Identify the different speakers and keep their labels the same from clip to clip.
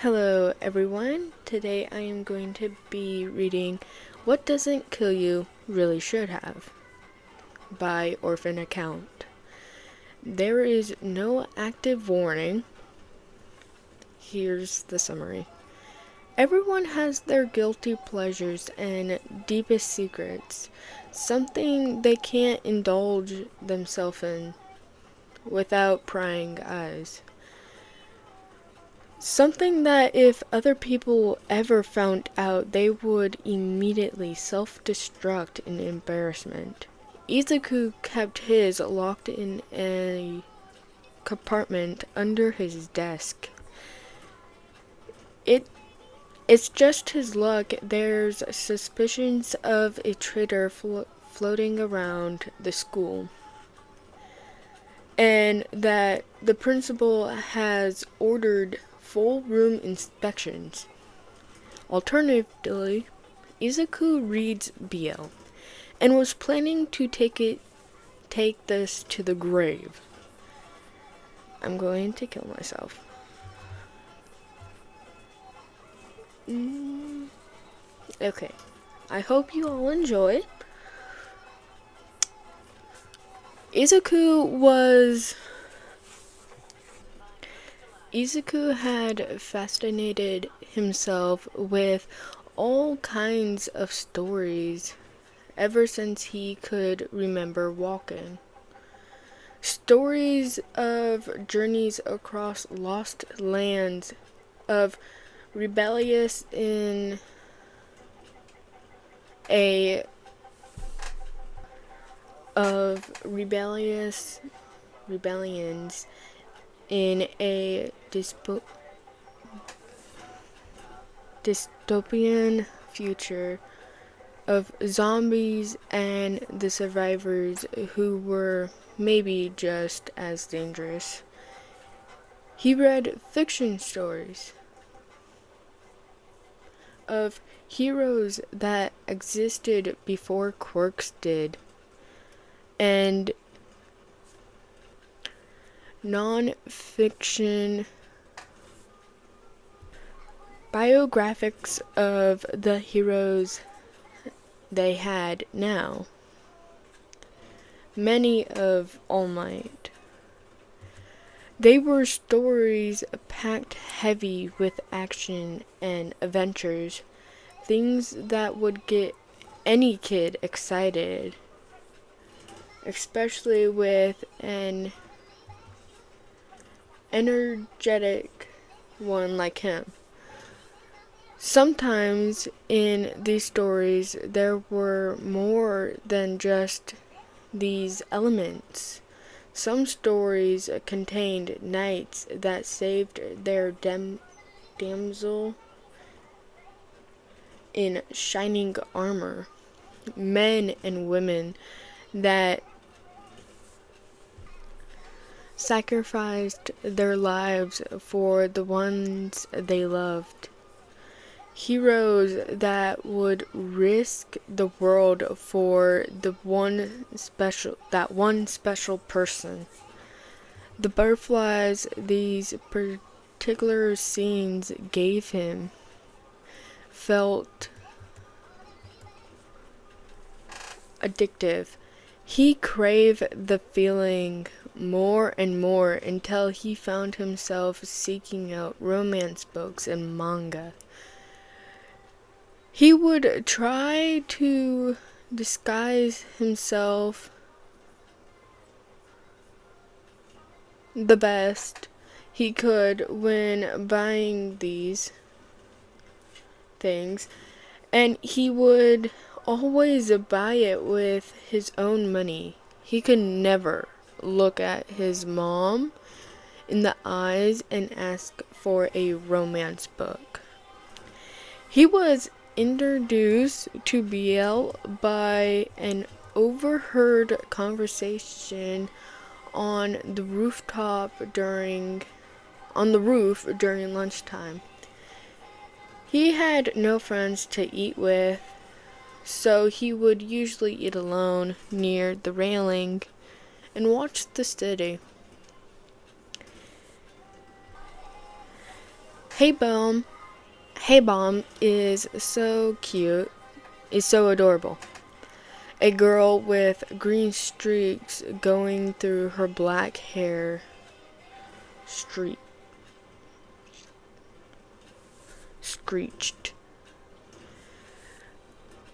Speaker 1: Hello everyone, today I am going to be reading What Doesn't Kill You Really Should Have by Orphan Account. There is no active warning. Here's the summary. Everyone has their guilty pleasures and deepest secrets, something they can't indulge themselves in without prying eyes. Something that if other people ever found out, they would immediately self-destruct in embarrassment. Izuku kept his locked in a compartment under his desk. It's just his luck there's suspicions of a traitor floating around the school, and that the principal has ordered full room inspections. Alternatively, Izuku reads BL and was planning to take this to the grave. I'm going to kill myself. Okay. I hope you all enjoy. Izuku had fascinated himself with all kinds of stories ever since he could remember walking. Stories of journeys across lost lands, of rebellious in a of rebellions in a dystopian future, of zombies and the survivors who were maybe just as dangerous. He read fiction stories of heroes that existed before quirks did, and non-fiction biographics of the heroes they had now. Many of All Might. They were stories packed heavy with action and adventures, things that would get any kid excited, especially with an energetic one like him. Sometimes in these stories there were more than just these elements. Some stories contained knights that saved their damsel in shining armor, men and women that sacrificed their lives for the ones they loved. Heroes that would risk the world for that one special person. The butterflies these particular scenes gave him felt addictive. He craved the feeling more and more until he found himself seeking out romance books and manga. He would try to disguise himself the best he could when buying these things, and he would always buy it with his own money. He could never look at his mom in the eyes and ask for a romance book. He was introduced to BL by an overheard conversation on the roof during lunchtime. He had no friends to eat with, so he would usually eat alone near the railing and watch the city. Hey Bomb. Hey Bomb is so cute, is so adorable. A girl with green streaks going through her black hair. Screeched.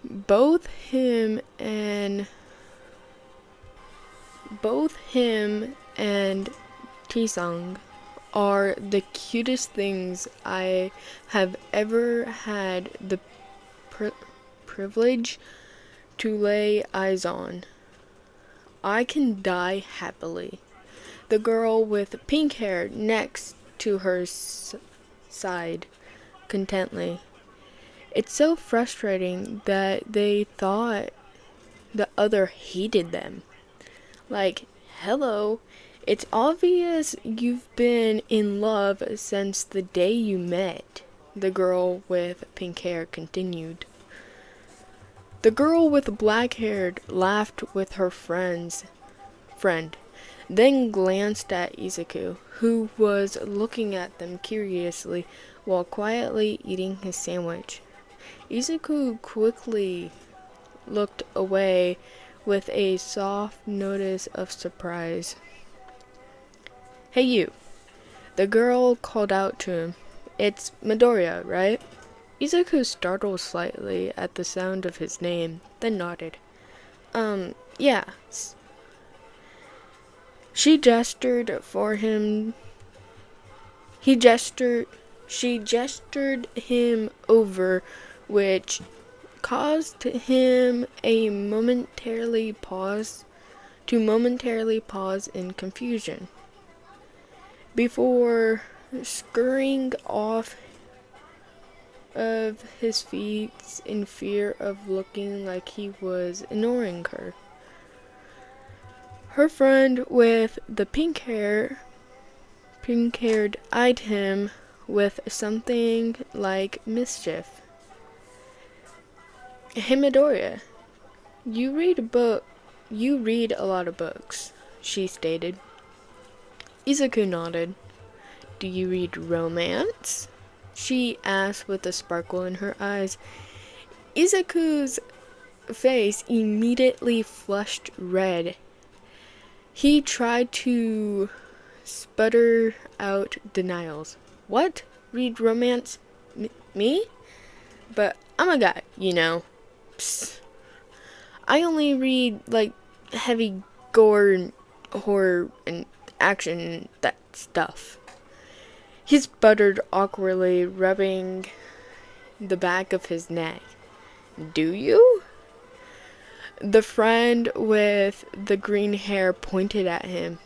Speaker 1: Both him and T-Sung are the cutest things I have ever had the privilege to lay eyes on. I can die happily. The girl with pink hair next to her side, contently. It's so frustrating that they thought the other hated them. Like, hello, it's obvious you've been in love since the day you met, the girl with pink hair continued. The girl with black hair laughed with her friend, then glanced at Izuku, who was looking at them curiously while quietly eating his sandwich. Izuku quickly looked away with a soft notice of surprise. Hey you, the girl called out to him. It's Midoriya, right? Izuku startled slightly at the sound of his name, then nodded. Yeah. She gestured for him. She gestured him over, which caused him a momentarily pause in confusion before scurrying off of his feet in fear of looking like he was ignoring her. Her friend with the pink-haired eyed him with something like mischief. Hey Midoriya, you read a lot of books, she stated. Izuku nodded. Do you read romance? She asked with a sparkle in her eyes. Izuku's face immediately flushed red. He tried to sputter out denials. What? Read romance? Me? But I'm a guy, you know. Psst. I only read, like, heavy gore and horror and action and that stuff. He sputtered awkwardly, rubbing the back of his neck. Do you? The friend with the green hair pointed at him.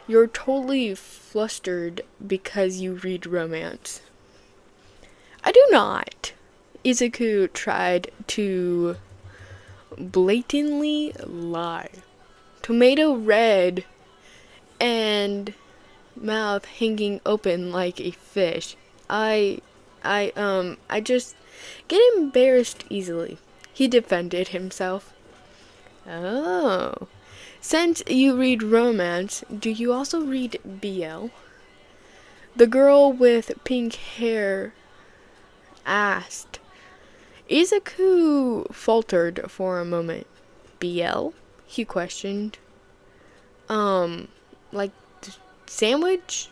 Speaker 1: You're totally flustered because you read romance. I do not. Izuku tried to blatantly lie. Tomato red and mouth hanging open like a fish. I just get embarrassed easily. He defended himself. Oh. Since you read romance, do you also read BL? The girl with pink hair asked. Izuku faltered for a moment. BL? He questioned. Like sandwich?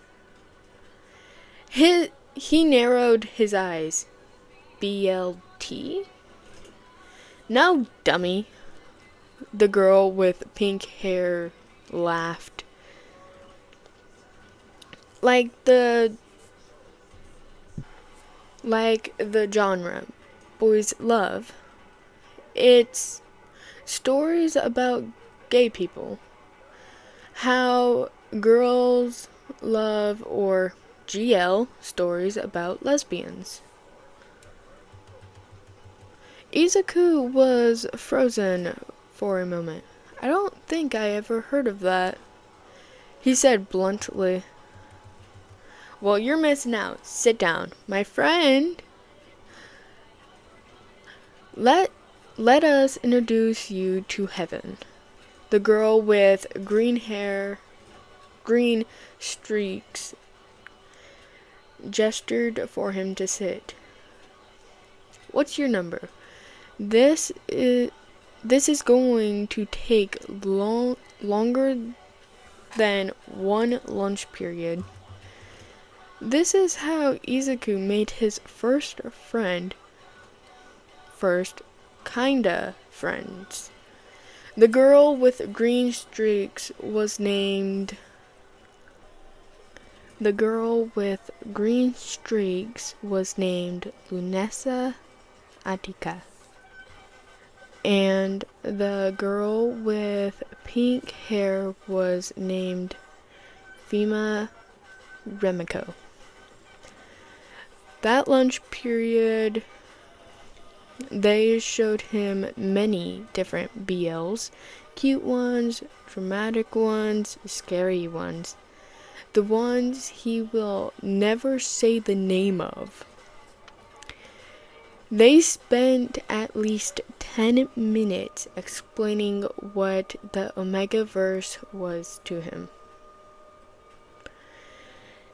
Speaker 1: He narrowed his eyes. BLT? No, dummy. The girl with pink hair laughed. Like the genre boys love. It's stories about gay people. How girls love, or GL, stories about lesbians. Izuku was frozen for a moment. I don't think I ever heard of that, he said bluntly. Well, you're missing out. Sit down. My friend. Let us introduce you to Heaven. The girl with green streaks gestured for him to sit. "What's your number? This is going to take longer than one lunch period." This is how Izuku made his first kinda friends. The girl with green streaks was named Lunessa Attica. And the girl with pink hair was named Fima Remiko. That lunch period, they showed him many different BLs, cute ones, dramatic ones, scary ones, the ones he will never say the name of. They spent at least 10 minutes explaining what the Omegaverse was to him.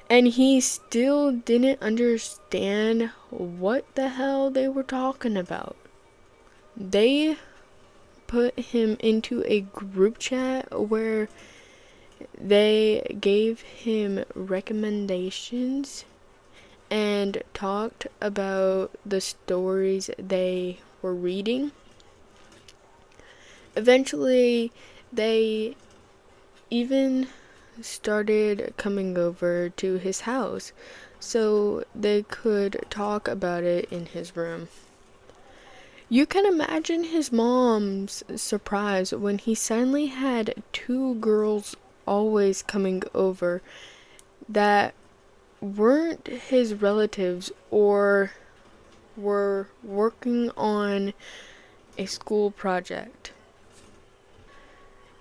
Speaker 1: And he still didn't understand what the hell they were talking about. They put him into a group chat where they gave him recommendations and talked about the stories they were reading. Eventually, they even started coming over to his house so they could talk about it in his room. You can imagine his mom's surprise when he suddenly had 2 girls always coming over that weren't his relatives or were working on a school project.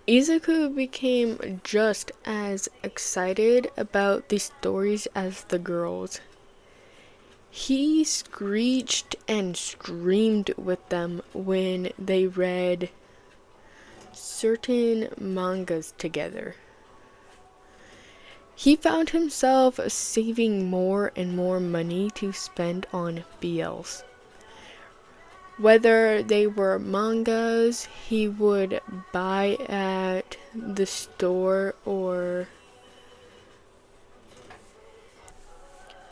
Speaker 1: Izuku became just as excited about the stories as the girls. He screeched and screamed with them when they read certain mangas together. He found himself saving more and more money to spend on BLs. Whether they were mangas he would buy at the store or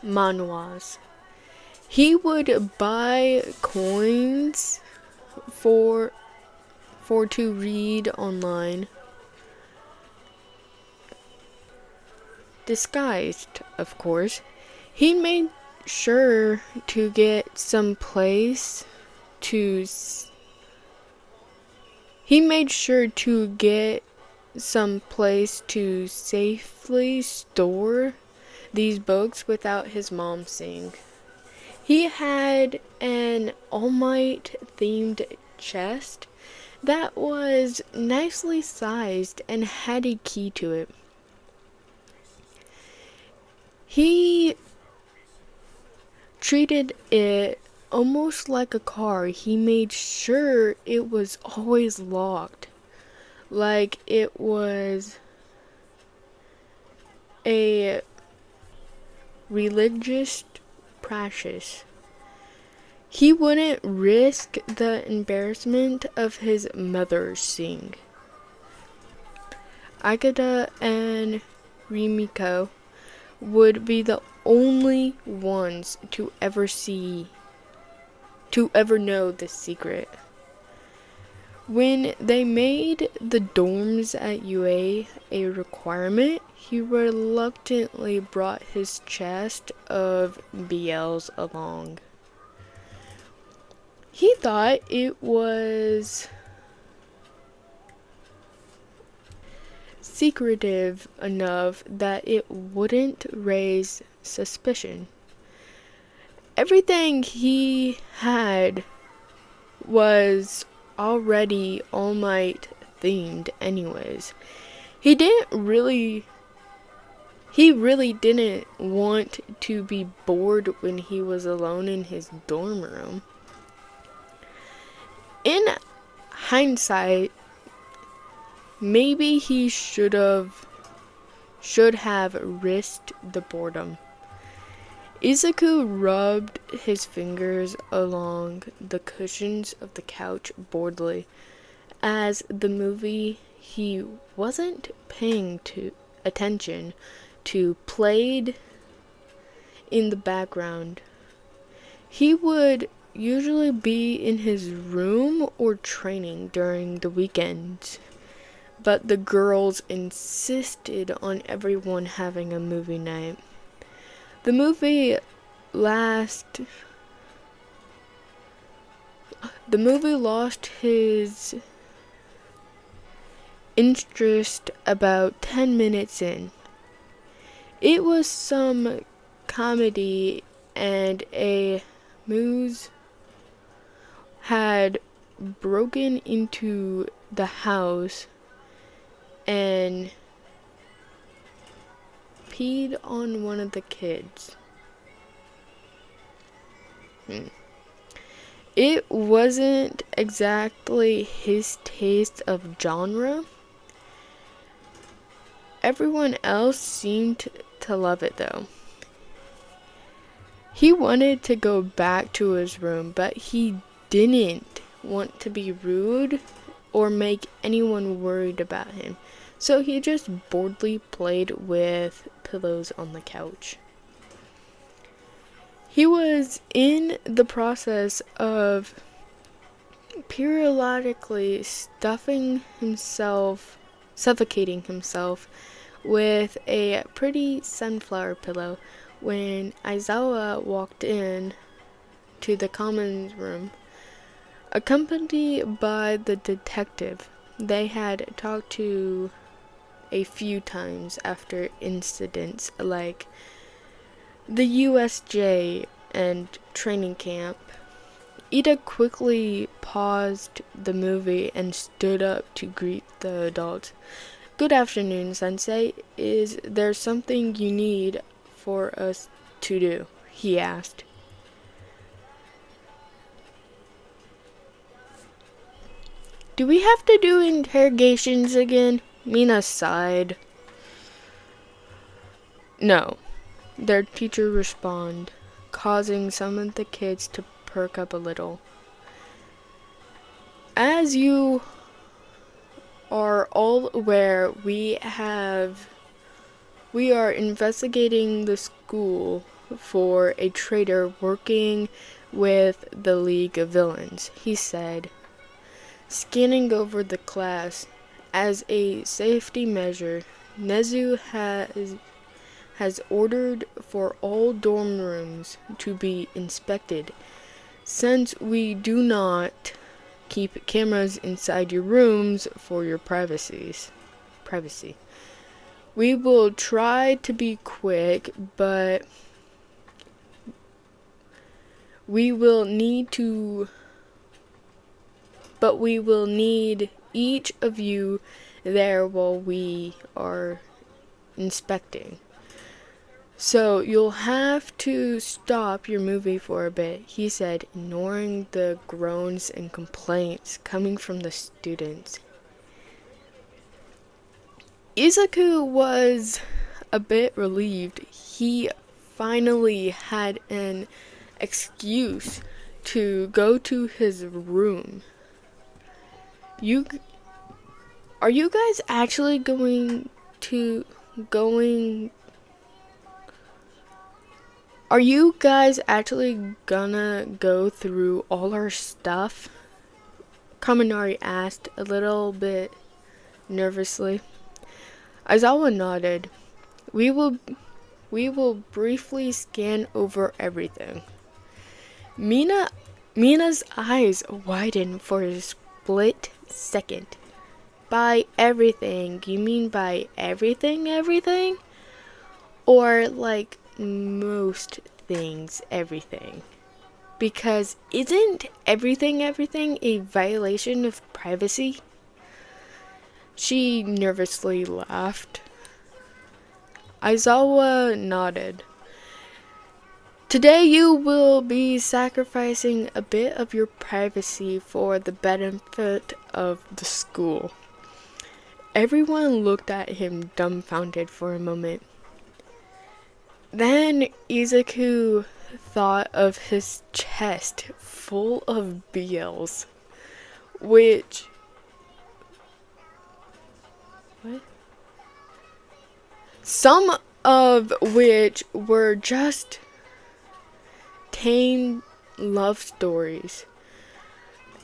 Speaker 1: manhwas. He would buy coins for to read online. Disguised, of course. He made sure to get some place to safely store these books without his mom seeing. He had an All Might themed chest that was nicely sized and had a key to it. He treated it almost like a car. He made sure it was always locked, like it was a religious practice. He wouldn't risk the embarrassment of his mother seeing. Agata and Rimiko would be the only ones to ever know this secret. When they made the dorms at UA a requirement, he reluctantly brought his chest of BLs along. He thought it was secretive enough that it wouldn't raise suspicion. Everything he had was already All Might themed anyways. He really didn't want to be bored when he was alone in his dorm room. In hindsight, maybe he should have risked the boredom. Izuku rubbed his fingers along the cushions of the couch boredly. As the movie he wasn't paying attention to played in the background. He would usually be in his room or training during the weekends, but the girls insisted on everyone having a movie night. The movie lost his interest about 10 minutes in. It was some comedy, and a moose had broken into the house and peed on one of the kids. It wasn't exactly his taste of genre. Everyone else seemed to love it though. He wanted to go back to his room, but he didn't want to be rude or make anyone worried about him. So he just boredly played with pillows on the couch. He was in the process of periodically suffocating himself with a pretty sunflower pillow when Aizawa walked in to the commons room, accompanied by the detective they had talked to a few times after incidents like the USJ and training camp. Ida quickly paused the movie and stood up to greet the adults. "Good afternoon, Sensei. Is there something you need for us to do?" he asked. "Do we have to do interrogations again?" Mina sighed. "No," their teacher responded, causing some of the kids to perk up a little. "As you are all aware, we are investigating the school for a traitor working with the League of Villains," he said, scanning over the class. "As a safety measure, Nezu has ordered for all dorm rooms to be inspected. Since we do not keep cameras inside your rooms for your privacy. We will try to be quick, but we will need each of you there while we are inspecting. So you'll have to stop your movie for a bit," he said, ignoring the groans and complaints coming from the students. Izuku was a bit relieved. He finally had an excuse to go to his room. Are you guys actually going Are you guys actually gonna go through all our stuff?" Kaminari asked a little bit nervously. Aizawa nodded. We will briefly scan over everything." Mina's eyes widened for a split second. "By everything, you mean by everything? Or like most things, everything? Because isn't everything a violation of privacy?" She nervously laughed. Aizawa nodded. "Today you will be sacrificing a bit of your privacy for the benefit of the school." Everyone looked at him dumbfounded for a moment. Then Izuku thought of his chest full of beels, which... What? Some of which were just tame love stories,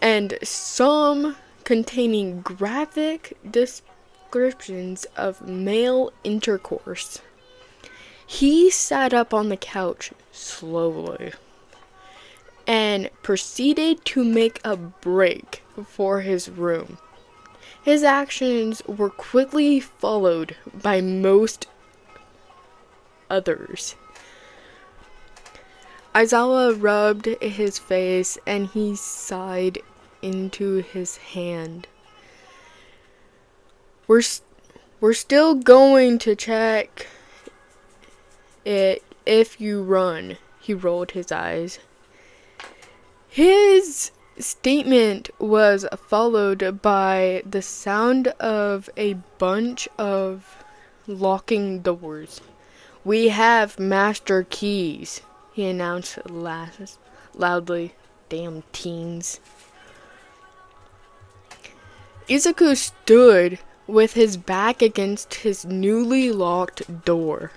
Speaker 1: and some containing graphic descriptions of male intercourse. He sat up on the couch slowly and proceeded to make a break for his room. His actions were quickly followed by most others. Aizawa rubbed his face and he sighed into his hand. We're still going to check it if you run. He rolled his eyes. His statement was followed by the sound of a bunch of locking doors. We have master keys, he announced loudly. Damn teens. Izuku stood with his back against his newly locked door,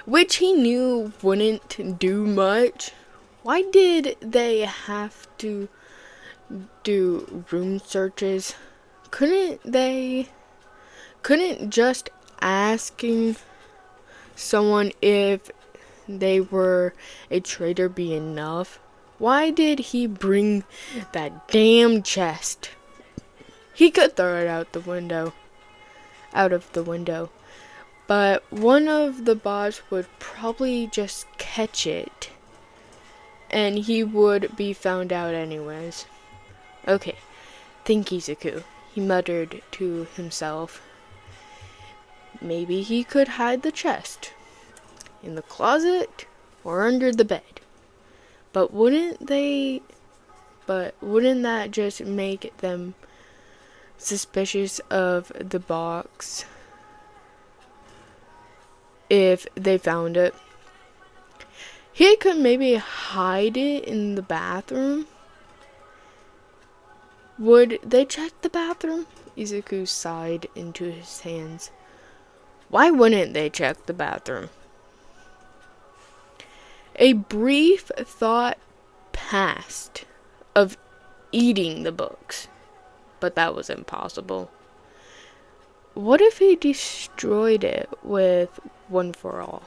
Speaker 1: which he knew wouldn't do much. Why did they have to do room searches? Couldn't just asking someone if they were a traitor be enough? Why did he bring that damn chest? He could throw it out of the window, but one of the bots would probably just catch it, and he would be found out anyways. Okay, think, Izuku, he muttered to himself. Maybe he could hide the chest in the closet or under the bed. But wouldn't that just make them suspicious of the box if they found it? He could maybe hide it in the bathroom. Would they check the bathroom? Izuku sighed into his hands. Why wouldn't they check the bathroom? A brief thought passed of eating the books, but that was impossible. What if he destroyed it with One for All?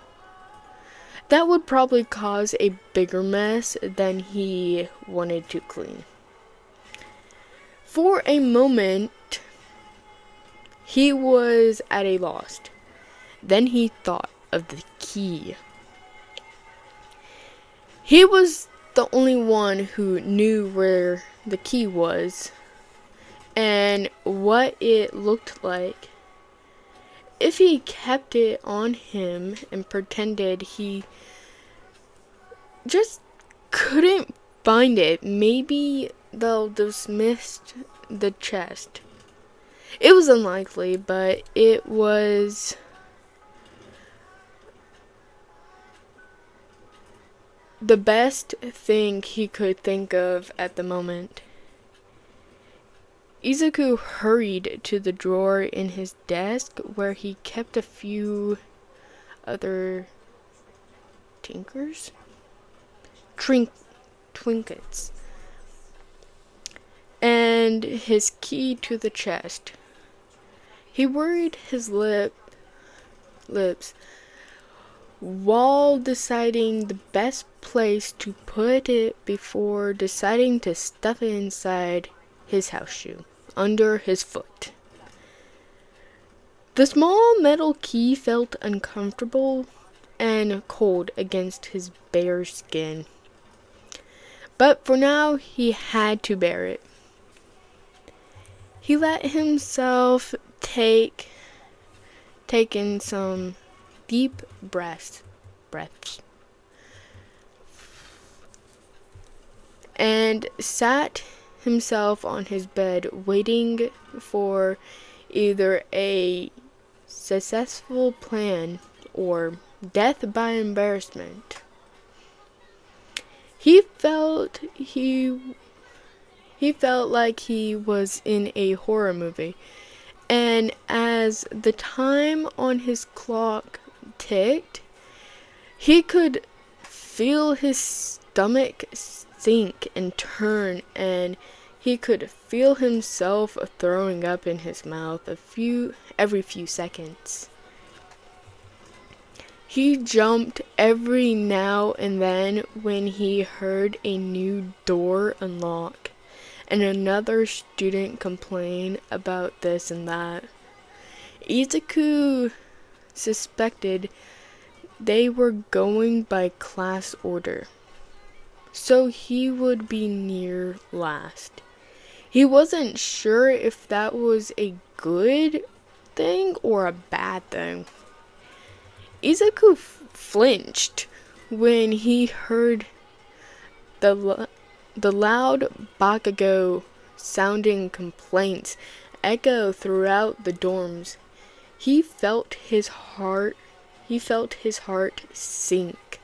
Speaker 1: That would probably cause a bigger mess than he wanted to clean. For a moment, he was at a loss. Then he thought of the key. He was the only one who knew where the key was and what it looked like. If he kept it on him and pretended he just couldn't find it, maybe they'll dismiss the chest. It was unlikely, but it was the best thing he could think of at the moment. Izuku hurried to the drawer in his desk where he kept a few other trinkets, and his key to the chest. He worried his lips while deciding the best place to put it before deciding to stuff it inside his house shoe, under his foot. The small metal key felt uncomfortable and cold against his bare skin, but for now he had to bear it. He let himself take in some deep breaths, and sat himself on his bed, waiting for either a successful plan or death by embarrassment. He felt like he was in a horror movie, and as the time on his clock ticked, he could feel his stomach sink and turn, and he could feel himself throwing up in his mouth every few seconds. He jumped every now and then when he heard a new door unlock and another student complain about this and that. Izuku suspected they were going by class order, so he would be near last. He wasn't sure if that was a good thing or a bad thing. Izuku flinched when he heard the loud Bakugo sounding complaints echo throughout the dorms. He felt his heart sink.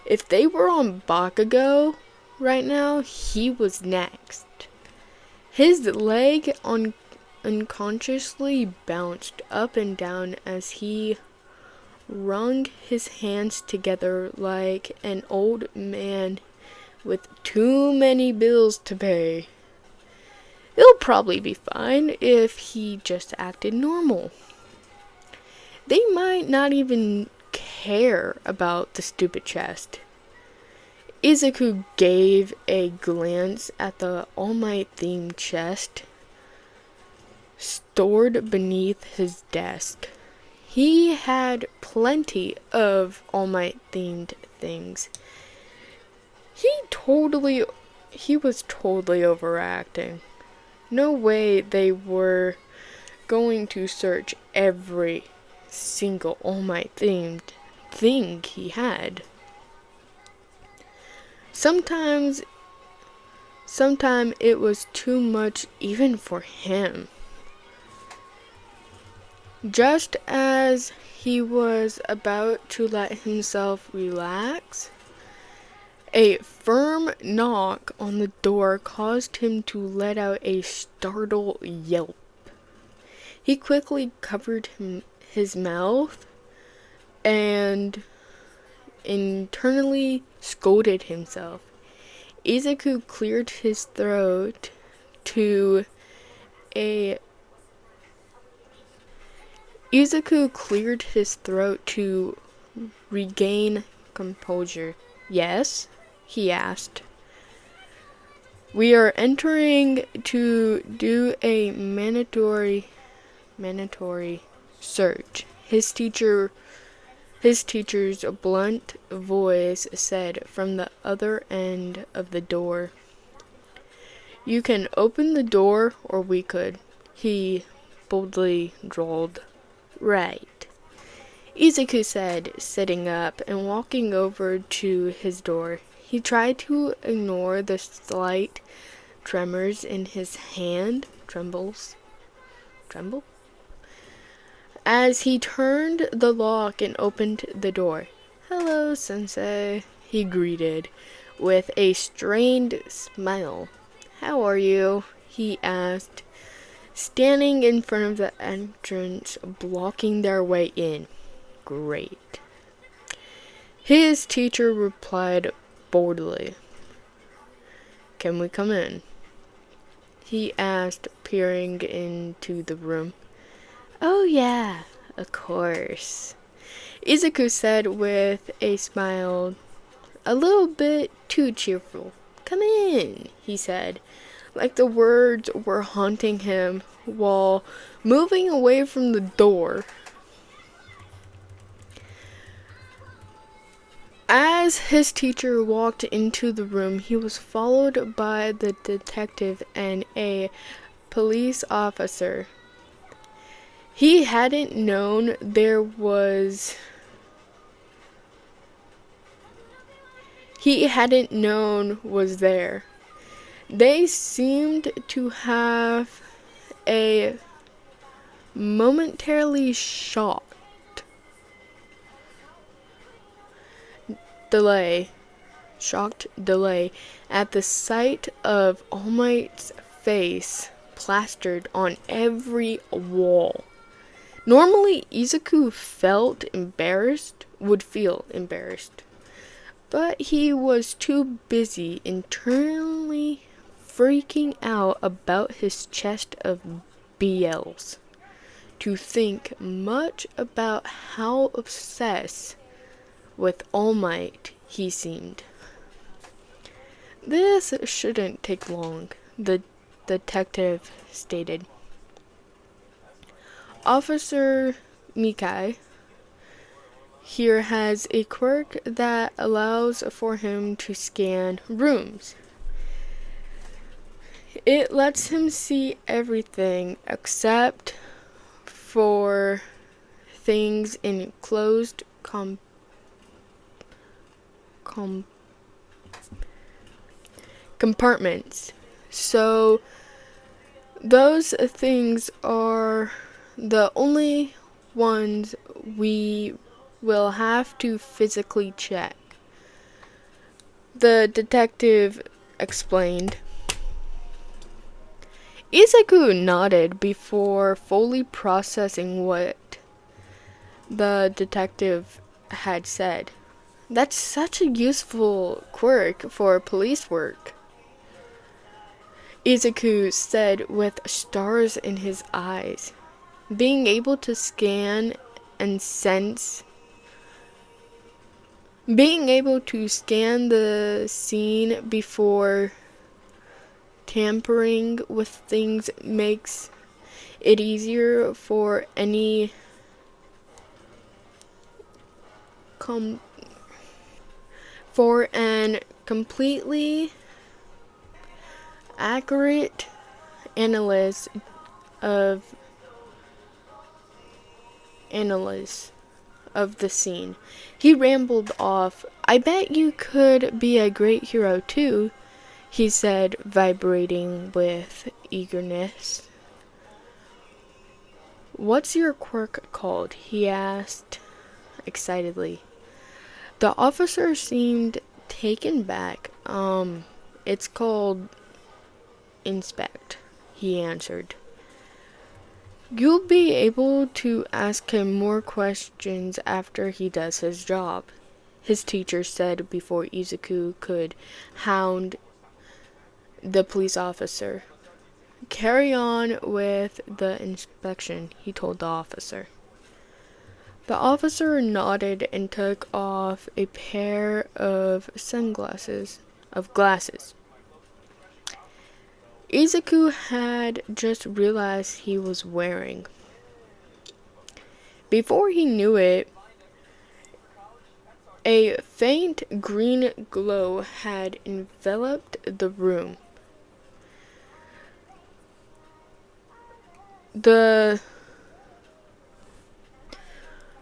Speaker 1: If they were on Bakugo right now, he was next. His leg unconsciously bounced up and down as he wrung his hands together like an old man with too many bills to pay. It'll probably be fine if he just acted normal. They might not even care about the stupid chest. Izuku gave a glance at the All Might themed chest stored beneath his desk. He had plenty of All Might themed things. He was totally overacting. No way they were going to search every single All Might themed thing he had. Sometimes it was too much even for him. Just as he was about to let himself relax, a firm knock on the door caused him to let out a startled yelp. He quickly covered his mouth and internally scolded himself. Izuku cleared his throat to regain composure. "Yes?" he asked. "We are entering to do a mandatory search," his teacher's blunt voice said from the other end of the door. "You can open the door, or we could," he boldly drawled. "Right," Izuku said, sitting up and walking over to his door. He tried to ignore the slight tremors in his hand. Tremble? As he turned the lock and opened the door. "Hello, Sensei," he greeted, with a strained smile. "How are you?" he asked, standing in front of the entrance, blocking their way in. "Great." His teacher replied boldly. "Can we come in?" he asked, peering into the room. "Oh yeah, of course," Izuku said with a smile a little bit too cheerful. "Come in," he said, like the words were haunting him while moving away from the door. As his teacher walked into the room, he was followed by the detective and a police officer. He hadn't known was there. They seemed to have a momentarily shocked. shocked delay at the sight of All Might's face plastered on every wall. Normally, Izuku would feel embarrassed, but he was too busy internally freaking out about his chest of BLs to think much about how obsessed with All Might he seemed. This shouldn't take long, the detective stated. Officer Mikai here has a quirk that allows for him to scan rooms. It lets him see everything except for things in closed compartments. So those things are the only ones we will have to physically check, the detective explained. Izuku nodded before fully processing what the detective had said. That's such a useful quirk for police work, Izuku said with stars in his eyes. Being able to scan and sense. Being able to scan the scene before tampering with things makes it easier for any for an completely accurate analysis of the scene. He rambled off. I bet you could be a great hero too, he said, vibrating with eagerness. What's your quirk called? He asked excitedly. The officer seemed taken back. It's called Inspect, he answered. You'll be able to ask him more questions after he does his job, his teacher said before Izuku could hound the police officer. Carry on with the inspection, he told the officer. The officer nodded and took off a pair of glasses. Izuku had just realized he was wearing. Before he knew it, a faint green glow had enveloped the room. The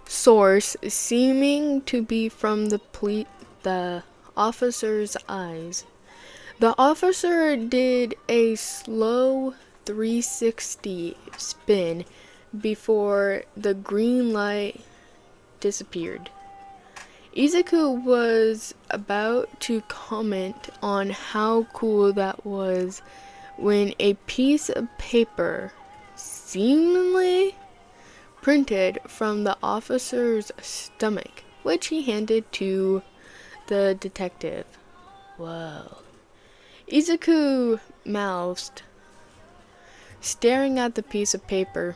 Speaker 1: source seeming to be from the officer's eyes. The officer did a slow 360 spin before the green light disappeared. Izuku was about to comment on how cool that was when a piece of paper, seemingly printed from the officer's stomach, which he handed to the detective. Whoa. Izuku mouthed, staring at the piece of paper.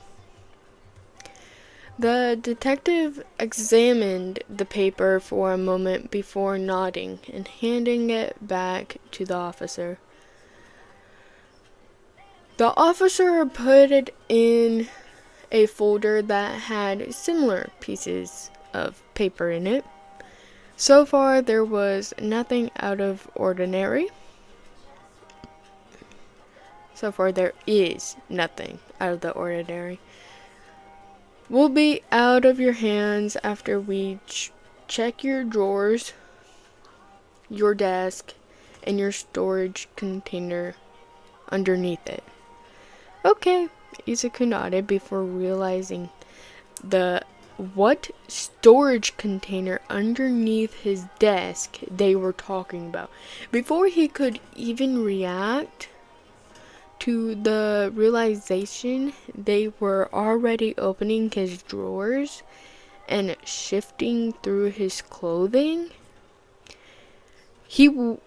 Speaker 1: The detective examined the paper for a moment before nodding and handing it back to the officer. The officer put it in a folder that had similar pieces of paper in it. So far, there was nothing out of ordinary. So far, there is nothing out of the ordinary. Will be out of your hands after we check your drawers, your desk, and your storage container underneath it. Okay, Izuku nodded before realizing the what storage container underneath his desk they were talking about. Before he could even react to the realization, they were already opening his drawers and shifting through his clothing. He would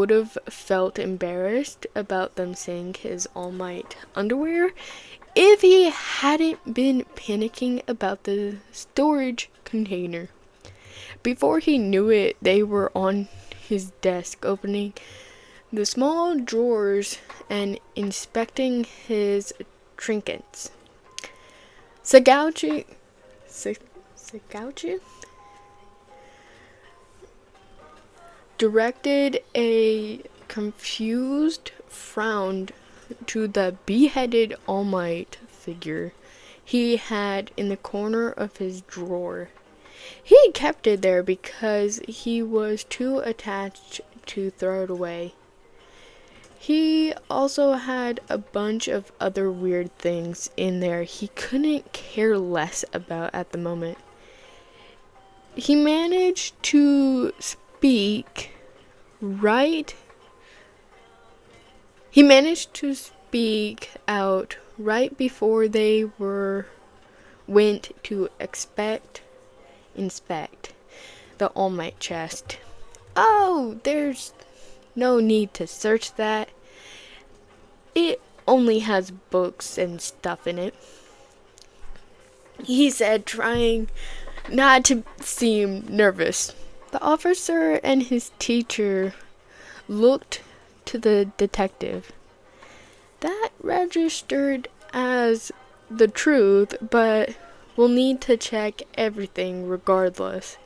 Speaker 1: have felt embarrassed about them seeing his All Might underwear if he hadn't been panicking about the storage container. Before he knew it, they were on his desk, opening the small drawers and inspecting his trinkets. Sagauchi directed a confused frown to the beheaded All Might figure he had in the corner of his drawer. He kept it there because he was too attached to throw it away. He also had a bunch of other weird things in there he couldn't care less about at the moment. He managed to speak out right before they went to inspect the All Might chest. "Oh, there's no need to search that. It only has books and stuff in it," he said, trying not to seem nervous. The officer and his teacher looked to the detective. "That registered as the truth, but we'll need to check everything regardless,"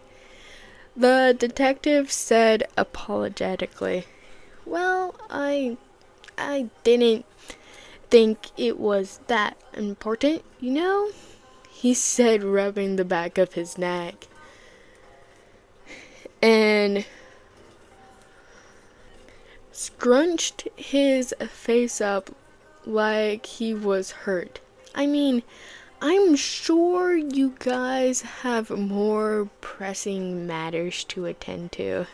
Speaker 1: the detective said apologetically. "Well, I didn't think it was that important, you know," he said, rubbing the back of his neck and scrunched his face up like he was hurt. "I mean, I'm sure you guys have more pressing matters to attend to."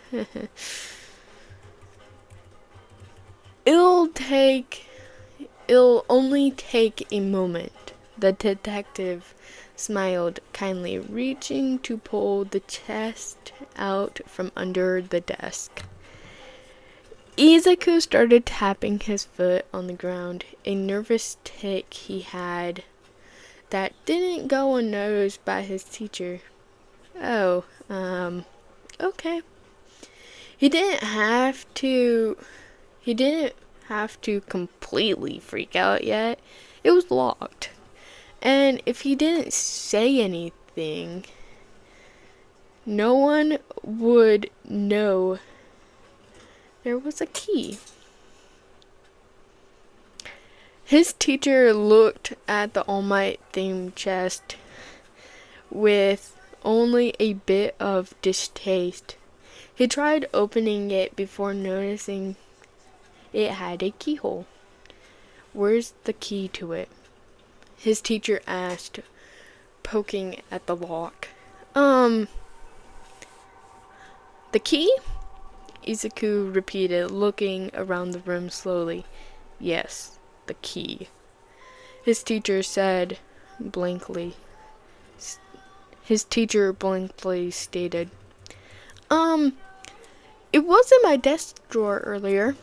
Speaker 1: It'll only take a moment," the detective smiled kindly, reaching to pull the chest out from under the desk. Izuku started tapping his foot on the ground, a nervous tic he had that didn't go unnoticed by his teacher. "Oh, okay." He didn't have to completely freak out yet. It was locked. And if he didn't say anything, no one would know there was a key. His teacher looked at the All Might themed chest with only a bit of distaste. He tried opening it before noticing it had a keyhole. "Where's the key to it?" his teacher asked, poking at the lock. The key?" Izuku repeated, looking around the room slowly. "Yes, the key," his teacher said blankly. His teacher blankly stated, "It was in my desk drawer earlier,"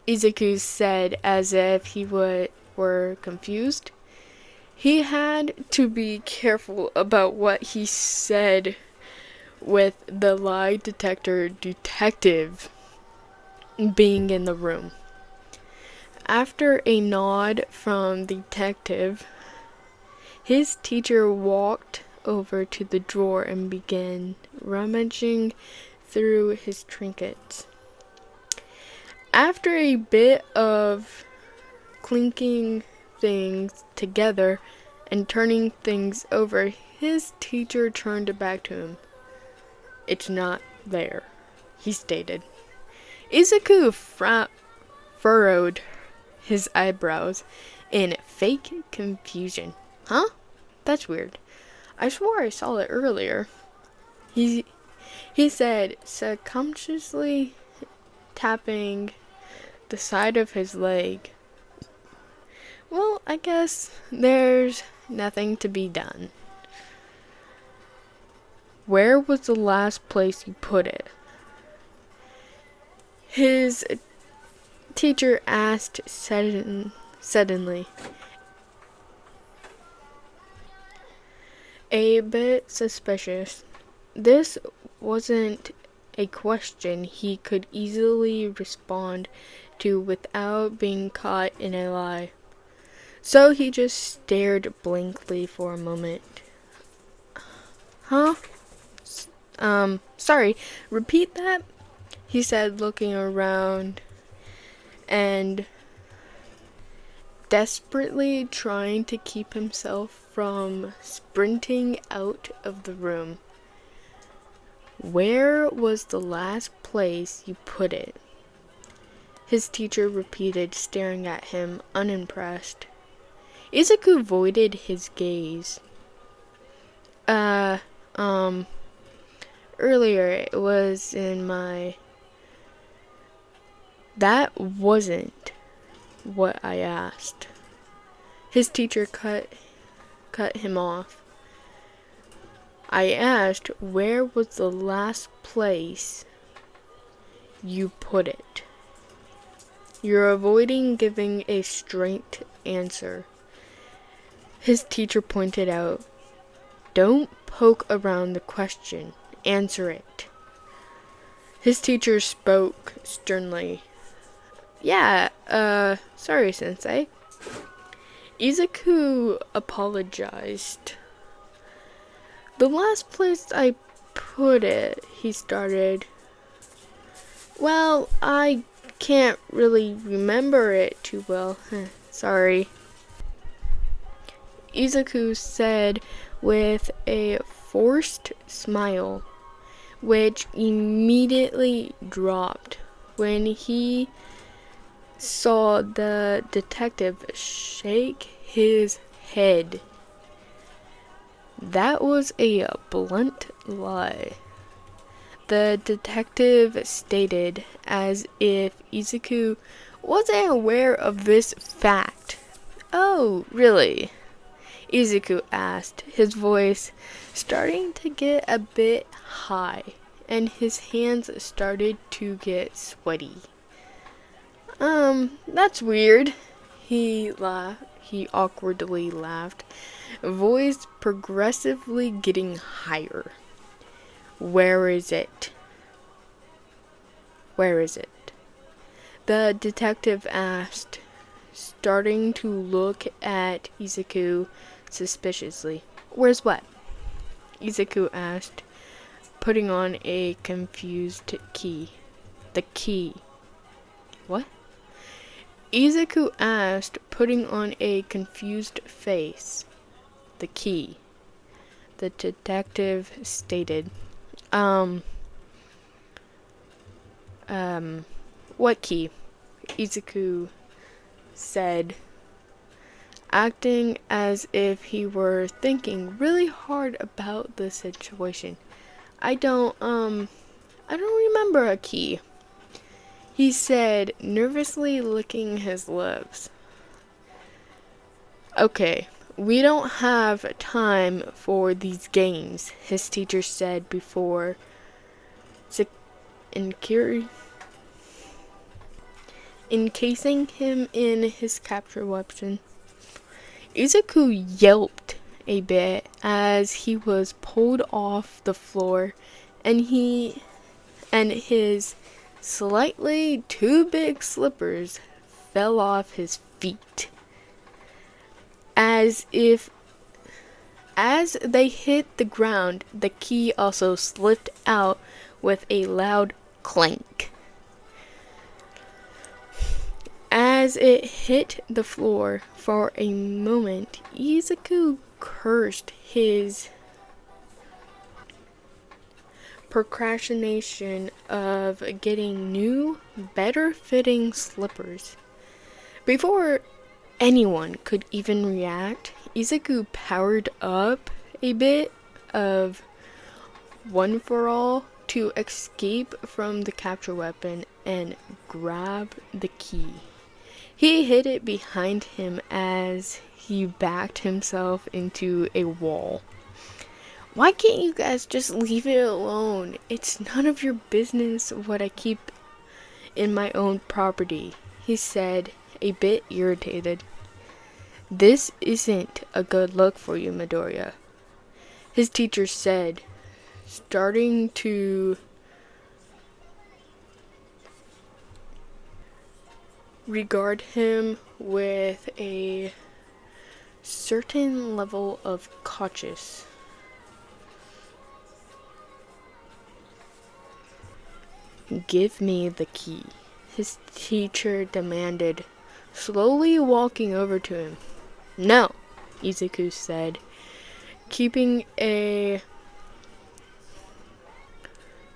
Speaker 1: Izuku said as if he were confused. He had to be careful about what he said with the lie detector detective being in the room. After a nod from the detective, his teacher walked over to the drawer and began rummaging through his trinkets. After a bit of clinking things together and turning things over, his teacher turned back to him. "It's not there," he stated. Izuku furrowed his eyebrows in fake confusion. "Huh? That's weird. I swore I saw it earlier. He said, subconsciously tapping the side of his leg. Well, I guess there's nothing to be done. Where was the last place you put it? His teacher asked suddenly. A bit suspicious. This wasn't a question he could easily respond to without being caught in a lie. So he just stared blankly for a moment. Huh? Sorry, repeat that? He said, looking around and desperately trying to keep himself from sprinting out of the room. Where was the last place you put it? His teacher repeated, staring at him, unimpressed. Izuku avoided his gaze. Earlier it was in my... That wasn't what I asked. His teacher cut him off. I asked, where was the last place you put it? You're avoiding giving a straight answer. His teacher pointed out. Don't poke around the question. Answer it. His teacher spoke sternly. Yeah, sorry, Sensei. Izuku apologized. The last place I put it, he started. Well, I can't really remember it too well. Sorry. Izuku said with a forced smile, which immediately dropped when he saw the detective shake his head. That was a blunt lie. The detective stated, as if Izuku wasn't aware of this fact. Oh, really? Izuku asked, his voice starting to get a bit high, and his hands started to get sweaty. That's weird. He awkwardly laughed, voice progressively getting higher. Where is it? Where is it? The detective asked, starting to look at Izuku suspiciously. Where's what? Izuku asked, putting on a confused key. The key. What? Izuku asked, putting on a confused face. The key. The detective stated. What key? Izuku said, acting as if he were thinking really hard about the situation. I don't remember a key, he said, nervously licking his lips. Okay, we don't have time for these games, his teacher said before encasing him in his capture weapon. Izuku yelped a bit as he was pulled off the floor, and his slightly too big slippers fell off his feet. As they hit the ground, the key also slipped out with a loud clank. As it hit the floor, for a moment, Izuku cursed his procrastination of getting new, better-fitting slippers. Before anyone could even react, Izuku powered up a bit of One for All to escape from the capture weapon and grab the key. He hid it behind him as he backed himself into a wall. Why can't you guys just leave it alone? It's none of your business what I keep in my own property, he said, a bit irritated. This isn't a good look for you, Midoriya, his teacher said, starting to regard him with a certain level of cautious. Give me the key, his teacher demanded, slowly walking over to him. No, Izuku said, keeping a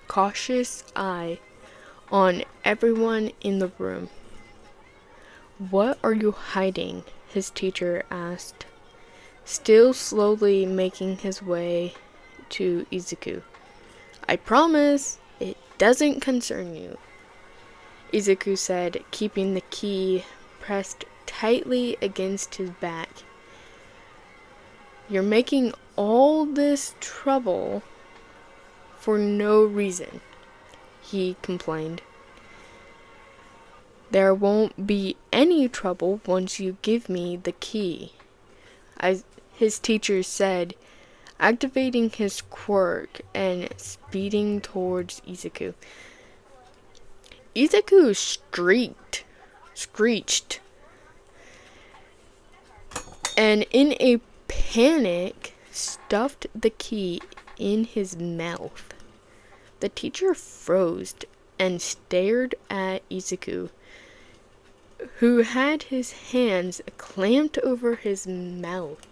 Speaker 1: cautious eye on everyone in the room. What are you hiding? His teacher asked, still slowly making his way to Izuku. I promise it doesn't concern you, Izuku said, keeping the key pressed tightly against his back. You're making all this trouble for no reason, he complained. There won't be any trouble once you give me the key, his teacher said, activating his quirk and speeding towards Izuku. Izuku screeched, and in a panic stuffed the key in his mouth. The teacher froze and stared at Izuku, who had his hands clamped over his mouth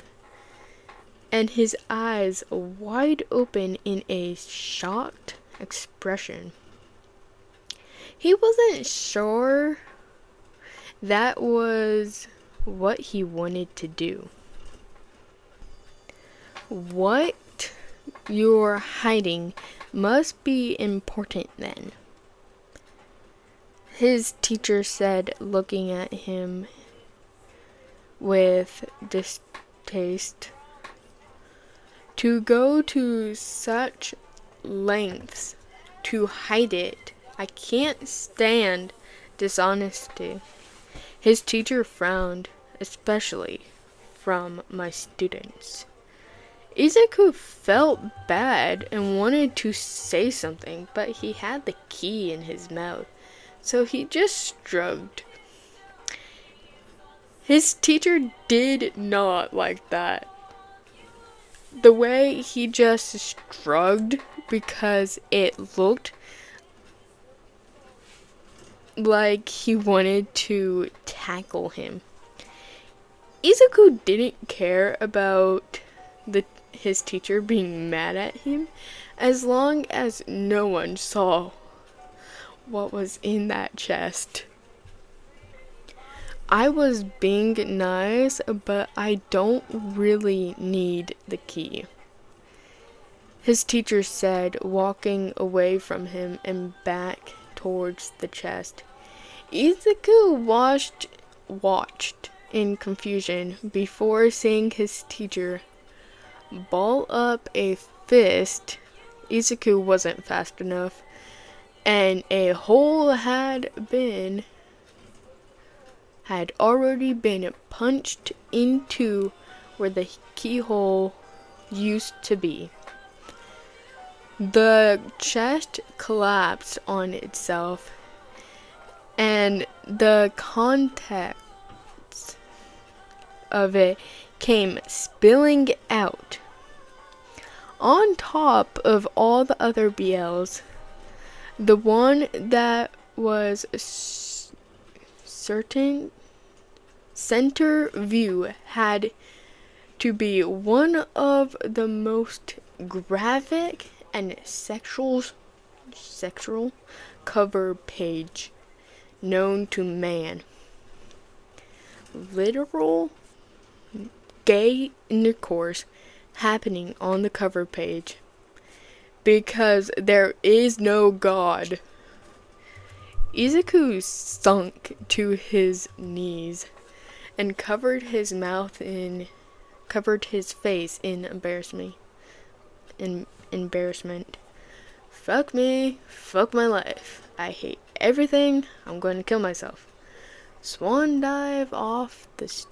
Speaker 1: and his eyes wide open in a shocked expression. He wasn't sure that was what he wanted to do. What you're hiding must be important then, his teacher said, looking at him with distaste. To go to such lengths to hide it, I can't stand dishonesty. His teacher frowned, especially from my students. Izuku felt bad and wanted to say something, but he had the key in his mouth, so he just shrugged. His teacher did not like that. The way he just shrugged, because it looked like he wanted to tackle him. Izuku didn't care about his teacher being mad at him as long as no one saw what was in that chest. I was being nice, but I don't really need the key, his teacher said, walking away from him and back towards the chest. Izuku watched in confusion before seeing his teacher ball up a fist. Izuku wasn't fast enough, and a hole had already been punched into where the keyhole used to be. The chest collapsed on itself, and the contents of it came spilling out. On top of all the other BLs, the one that was certain center view had to be one of the most graphic and sexual cover page known to man. Literal gay intercourse happening on the cover page. Because there is no God. Izuku sunk to his knees and covered his face in embarrassment. Fuck me, fuck my life. I hate everything. I'm going to kill myself. Swan dive off some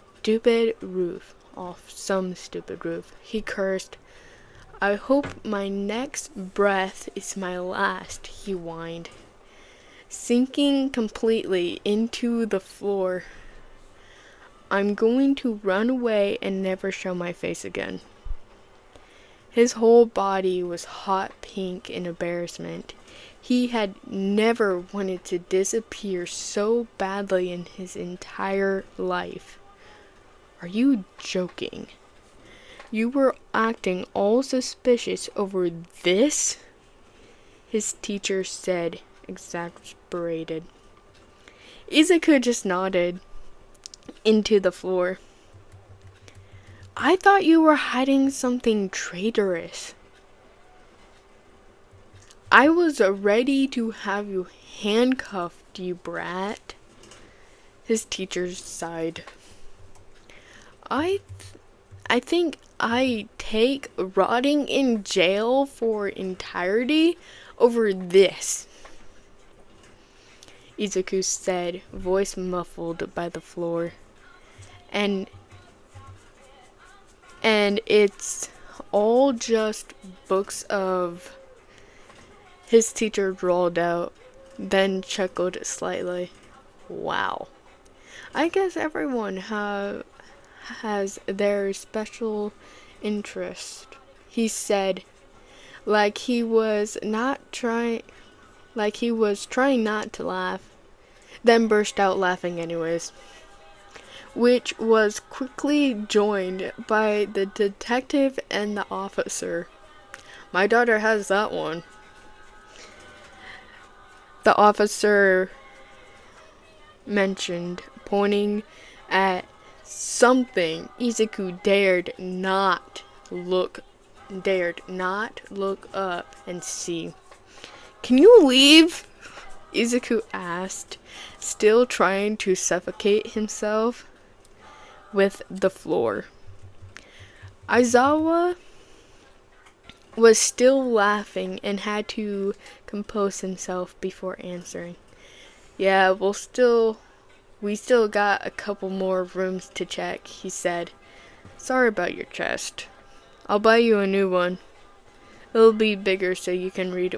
Speaker 1: stupid roof. He cursed. I hope my next breath is my last, he whined, sinking completely into the floor. I'm going to run away and never show my face again. His whole body was hot pink in embarrassment. He had never wanted to disappear so badly in his entire life. Are you joking? You were acting all suspicious over this? His teacher said, exasperated. Izuku just nodded into the floor. I thought you were hiding something traitorous. I was ready to have you handcuffed, you brat. His teacher sighed. I think I take rotting in jail for entirety over this, Izuku said, voice muffled by the floor. And it's all just books of... His teacher rolled out, then chuckled slightly. Wow. I guess everyone has their special interest, he said, like he was trying not to laugh, then burst out laughing anyways, which was quickly joined by the detective and the officer. My daughter has that one. The officer mentioned, pointing at something Izuku dared not look up and see. Can you leave? Izuku asked, still trying to suffocate himself with the floor. Aizawa was still laughing and had to compose himself before answering. Yeah, we still got a couple more rooms to check, he said. Sorry about your chest. I'll buy you a new one. It'll be bigger so you can read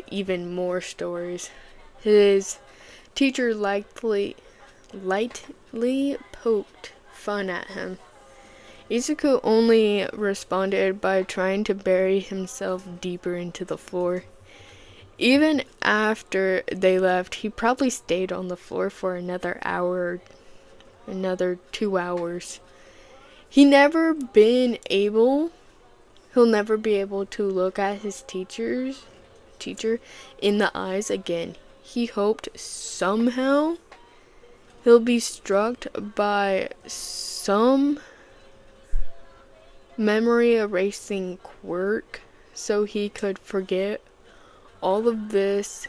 Speaker 1: even more stories. His teacher lightly poked fun at him. Izuku only responded by trying to bury himself deeper into the floor. Even after they left, he probably stayed on the floor for another 2 hours. He'll never be able to look at his teacher in the eyes again. He hoped somehow he'll be struck by some memory erasing quirk so he could forget all of this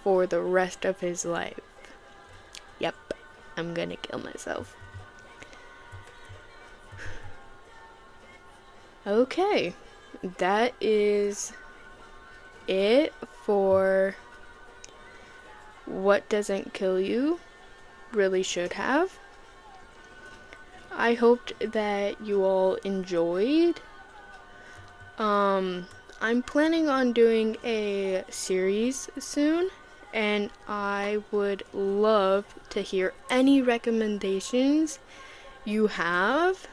Speaker 1: for the rest of his life. Yep, I'm gonna kill myself. Okay, that is it for What Doesn't Kill You Really Should Have. I hoped that you all enjoyed. I'm planning on doing a series soon, and I would love to hear any recommendations you have.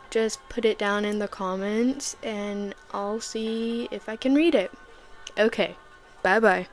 Speaker 1: Just put it down in the comments and I'll see if I can read it. Okay, bye bye.